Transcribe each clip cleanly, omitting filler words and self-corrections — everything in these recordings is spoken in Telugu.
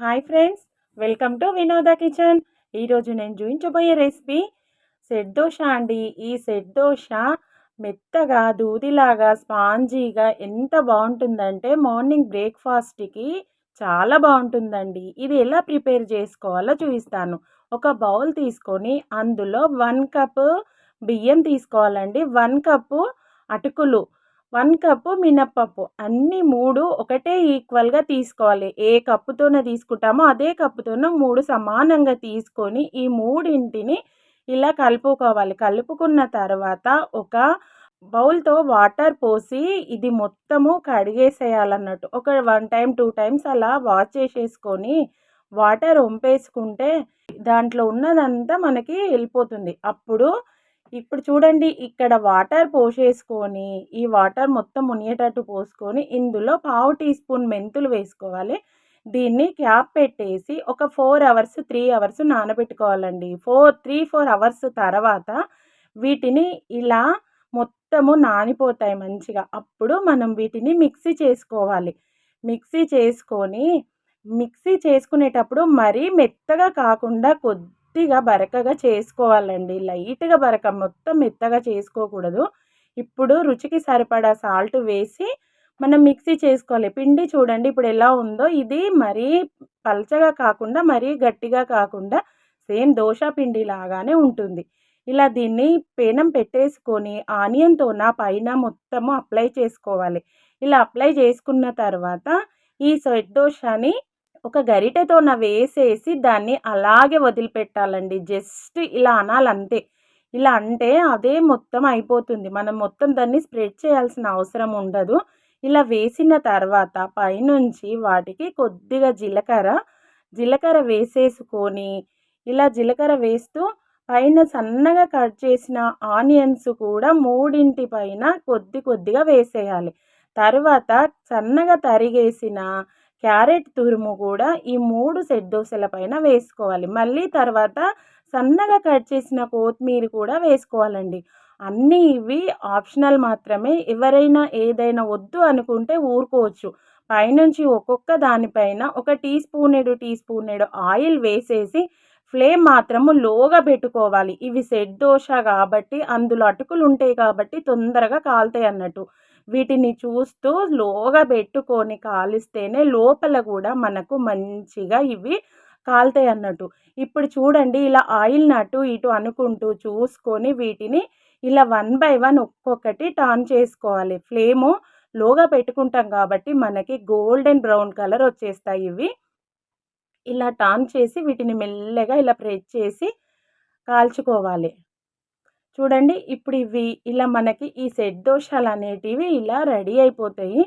హాయ్ ఫ్రెండ్స్, వెల్కమ్ టు వినోద కిచెన్. ఈరోజు నేను చూపించబోయే రెసిపీ సెట్ దోశ అండి. ఈ సెట్ దోశ మెత్తగా దూదిలాగా స్పాంజీగా ఎంత బాగుంటుందంటే మార్నింగ్ బ్రేక్ఫాస్ట్కి చాలా బాగుంటుందండి. ఇది ఎలా ప్రిపేర్ చేసుకోవాలో చూపిస్తాను. ఒక బౌల్ తీసుకొని అందులో 1 కప్ బియ్యం తీసుకోవాలండి. 1 కప్పు అటుకులు, 1 కప్పు మినప్పప్పు, అన్నీ 3 ఒకటే ఈక్వల్‌గా తీసుకోవాలి. ఏ కప్పుతోన తీసుకుంటామో అదే కప్పుతోన 3 సమానంగా తీసుకొని ఈ మూడింటిని ఇలా కలుపుకోవాలి. కలుపుకున్న తర్వాత ఒక బౌల్‌తో వాటర్ పోసి ఇది మొత్తము కడిగేసేయాలన్నట్టు. ఒక 1 టైమ్, 2 టైమ్స్ అలా వాష్ చేసేసుకొని వాటర్ ఒంపేసుకుంటే దాంట్లో ఉన్నదంతా మనకి వెళ్ళిపోతుంది. ఇప్పుడు చూడండి, ఇక్కడ వాటర్ పోసేసుకొని ఈ వాటర్ మొత్తం మునిగేటట్టు పోసుకొని ఇందులో పావు టీ స్పూన్ మెంతులు వేసుకోవాలి. దీన్ని క్యాప్ పెట్టేసి ఒక 4 అవర్స్ 3 అవర్స్ నానబెట్టుకోవాలండి. 3-4 అవర్స్ తర్వాత వీటిని ఇలా మొత్తము నానిపోతాయి మంచిగా. అప్పుడు మనం వీటిని మిక్సీ చేసుకోవాలి. మిక్సీ చేసుకునేటప్పుడు మరీ మెత్తగా కాకుండా కొద్దిగా బరకగా చేసుకోవాలండి. లైట్‌గా బరక, మొత్తం మెత్తగా చేసుకోకూడదు. ఇప్పుడు రుచికి సరిపడా సాల్ట్ వేసి మనం మిక్సీ చేసుకోవాలి. పిండి చూడండి ఇప్పుడు ఎలా ఉందో, ఇది మరీ పల్చగా కాకుండా మరీ గట్టిగా కాకుండా సేమ్ దోశ పిండి లాగానే ఉంటుంది. ఇలా దీన్ని పెనం పెట్టేసుకొని ఆనియన్‌తోన పైన మొత్తము అప్లై చేసుకోవాలి. ఇలా అప్లై చేసుకున్న తర్వాత ఈ సెట్ దోశని ఒక గరిటెతోన వేసేసి దాన్ని అలాగే వదిలిపెట్టాలండి. జస్ట్ ఇలా అనాలంతే. ఇలా అంటే అదే మొత్తం అయిపోతుంది. మనం మొత్తం దాన్ని స్ప్రెడ్ చేయాల్సిన అవసరం ఉండదు. ఇలా వేసిన తర్వాత పైనుంచి వాటికి కొద్దిగా జీలకర్ర వేసేసుకొని ఇలా జీలకర్ర వేస్తూ పైన సన్నగా కట్ చేసిన ఆనియన్స్ కూడా మూడింటి పైన కొద్దిగా వేసేయాలి. తర్వాత సన్నగా తరిగేసిన క్యారెట్ తురుము కూడా ఈ 3 సెట్ దోసల పైన వేసుకోవాలి. మళ్ళీ తర్వాత సన్నగా కట్ చేసిన కొత్తిమీర కూడా వేసుకోవాలండి. అన్నీ ఇవి ఆప్షనల్ మాత్రమే. ఎవరైనా ఏదైనా వద్దు అనుకుంటే ఊరుకోవచ్చు. పైనుంచి ఒక్కొక్క దానిపైన ఒక టీ స్పూనెడు ఆయిల్ వేసేసి ఫ్లేమ్ మాత్రము లోగా పెట్టుకోవాలి. ఇవి సెట్ దోశ కాబట్టి అందులో అటుకులు ఉంటాయి కాబట్టి తొందరగా కాలుతాయి అన్నట్టు. వీటిని చూస్తూ లోగా పెట్టుకొని కాలిస్తేనే లోపల కూడా మనకు మంచిగా ఇవి కాలుతాయి అన్నట్టు. ఇప్పుడు చూడండి, ఇలా ఆయిల్‌ని అటు ఇటు అనుకుంటూ చూసుకొని వీటిని ఇలా 1 బై 1 ఒక్కొక్కటి టర్న్ చేసుకోవాలి. ఫ్లేము లోగా పెట్టుకుంటాం కాబట్టి మనకి గోల్డెన్ బ్రౌన్ కలర్ వచ్చేస్తాయి ఇవి. ఇలా టర్న్ చేసి వీటిని మెల్లగా ఇలా ప్రెస్ చేసి కాల్చుకోవాలి. చూడండి, ఇప్పుడు ఇవి ఇలా మనకి ఈ సెట్ దోశలనేటివి ఇలా రెడీ అయిపోతాయి.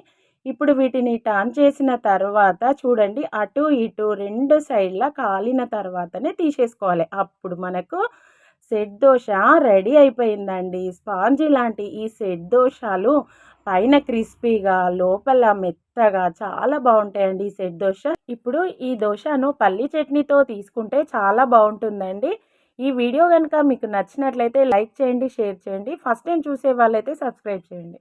ఇప్పుడు వీటిని టర్న్ చేసిన తర్వాత చూడండి, అటు ఇటు 2 సైడ్‌లా కాలిన తర్వాతనే తీసేసుకోవాలి. అప్పుడు మనకు సెట్ దోశ రెడీ అయిపోయిందండి. స్పాంజీ లాంటి ఈ సెట్ దోశలు పైన క్రిస్పీగా, లోపల మెత్తగా చాలా బాగుంటాయండి ఈ సెట్ దోశ. ఇప్పుడు ఈ దోశను పల్లీ చట్నీతో తీసుకుంటే చాలా బాగుంటుందండి. ఈ వీడియో కనుక మీకు నచ్చినట్లయితే లైక్ చేయండి, షేర్ చేయండి. ఫస్ట్ టైం చూసే వాళ్ళైతే సబ్స్క్రైబ్ చేయండి.